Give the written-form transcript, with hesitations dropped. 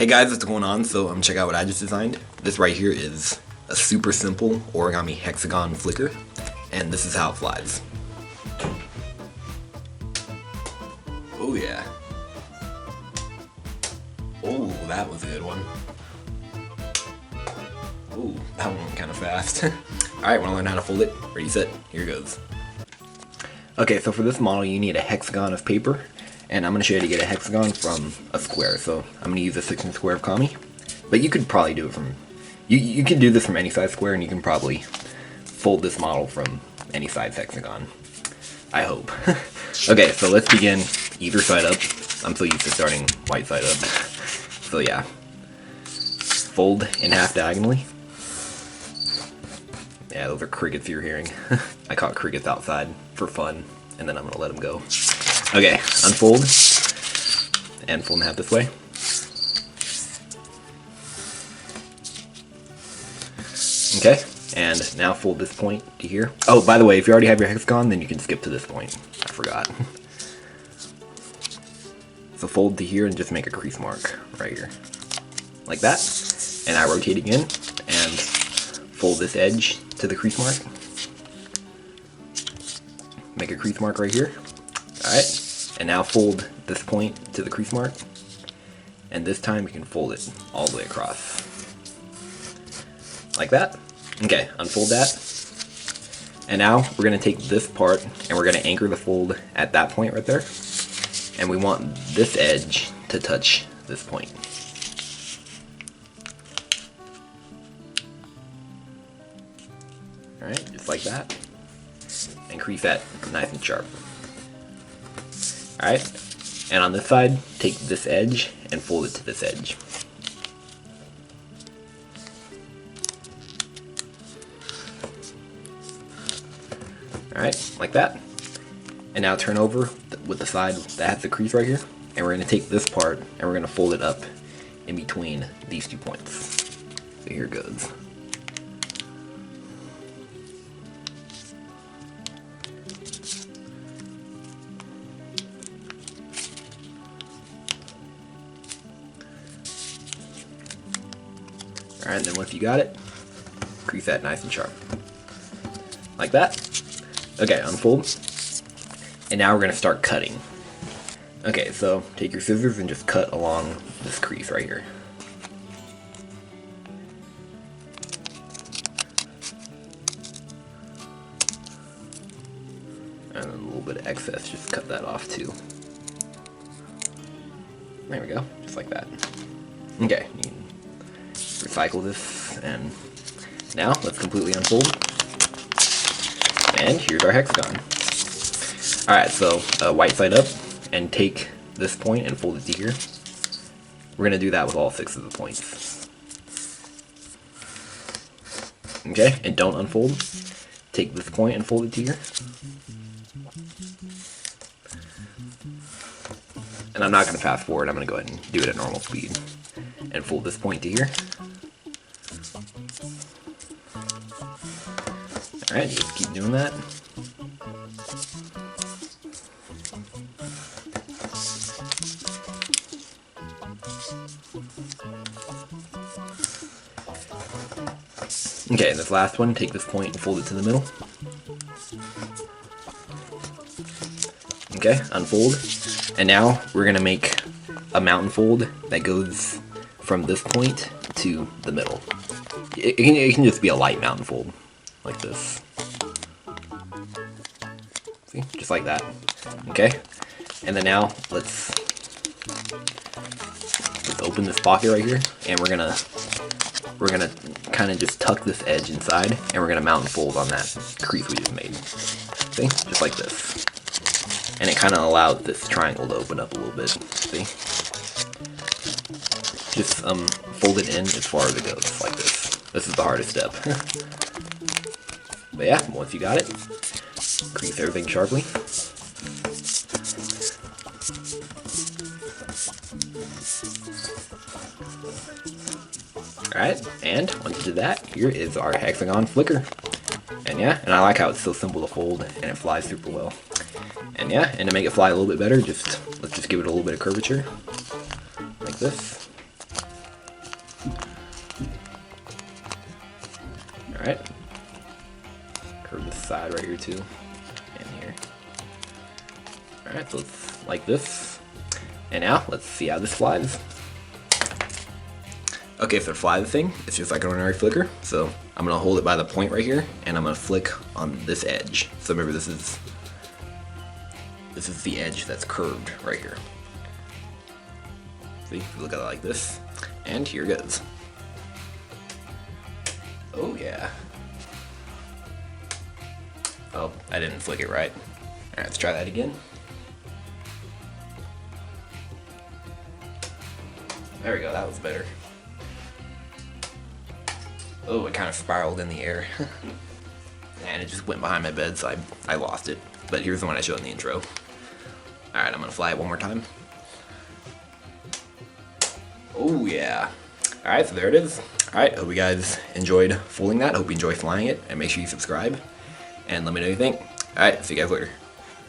Hey guys, what's going on? So check out what I just designed. This right here is a super simple Origami Hexagon Flicker, and this is how it flies. Oh yeah. Oh, that was a good one. Oh, that one went kind of fast. Alright, wanna learn how to fold it? Ready, set, here goes. Okay, so for this model you need a hexagon of paper. And I'm going to show you how to get a hexagon from a square. So I'm going to use a 6-inch square of kami. But you could probably do it from... You can do this from any size square, and you can probably fold this model from any size hexagon. I hope. Okay, so let's begin either side up. I'm so used to starting right side up. So yeah. Fold in half diagonally. Yeah, those are crickets you're hearing. I caught crickets outside for fun, and then I'm going to let them go. Okay, unfold, and fold in half this way. Okay, and now fold this point to here. Oh, by the way, if you already have your hexagon, then you can skip to this point. I forgot. So fold to here and just make a crease mark right here. Like that. And I rotate again, and fold this edge to the crease mark. Make a crease mark right here. Alright, and now fold this point to the crease mark, and this time you can fold it all the way across. Like that. Okay, unfold that. And now we're going to take this part and we're going to anchor the fold at that point right there. And we want this edge to touch this point. Alright, just like that. And crease that nice and sharp. Alright, and on this side, take this edge and fold it to this edge. Alright, like that. And now turn over with the side that has the crease right here, and we're going to take this part and we're going to fold it up in between these 2 points. So here it goes. Alright, then once you got it, crease that nice and sharp. Like that. Okay, unfold. And now we're going to start cutting. Okay, so take your scissors and just cut along this crease right here. And a little bit of excess, just cut that off too. There we go, just like that. Okay, you can recycle this, and now let's completely unfold. And here's our hexagon. Alright, so white side up, and take this point and fold it to here. We're going to do that with all 6 of the points. Okay, and don't unfold. Take this point and fold it to here. And I'm not going to fast forward, I'm going to go ahead and do it at normal speed. And fold this point to here. Alright, just keep doing that. Okay, and this last one, take this point and fold it to the middle. Okay, unfold. And now we're going to make a mountain fold that goes from this point to the middle. It can just be a light mountain fold, like this. See, just like that. Okay, and then now let's open this pocket right here, and we're gonna kind of just tuck this edge inside, and we're gonna mountain fold on that crease we just made. See, just like this. And it kind of allows this triangle to open up a little bit. See? Just fold it in as far as it goes, like this. This is the hardest step. But yeah, once you got it, crease everything sharply. Alright, and once you did that, here is our Hexagon Flicker. And yeah, and I like how it's so simple to fold and it flies super well. And yeah, and to make it fly a little bit better, let's just give it a little bit of curvature, like this. Alright. Curve this side right here too. And here. Alright, so it's like this. And now, let's see how this flies. Okay, so to fly the thing, it's just like an ordinary flicker. So I'm gonna hold it by the point right here, and I'm gonna flick on this edge. So remember, this is the edge that's curved right here. See, look at it like this, and here it goes. Oh yeah. Oh, I didn't flick it right. All right, let's try that again. There we go, that was better. Oh, it kind of spiraled in the air. And it just went behind my bed, so I lost it. But here's the one I showed in the intro. Alright, I'm gonna fly it one more time. Oh yeah. Alright, so there it is. Alright, hope you guys enjoyed folding that. Hope you enjoy flying it, and make sure you subscribe. And let me know what you think. Alright, see you guys later.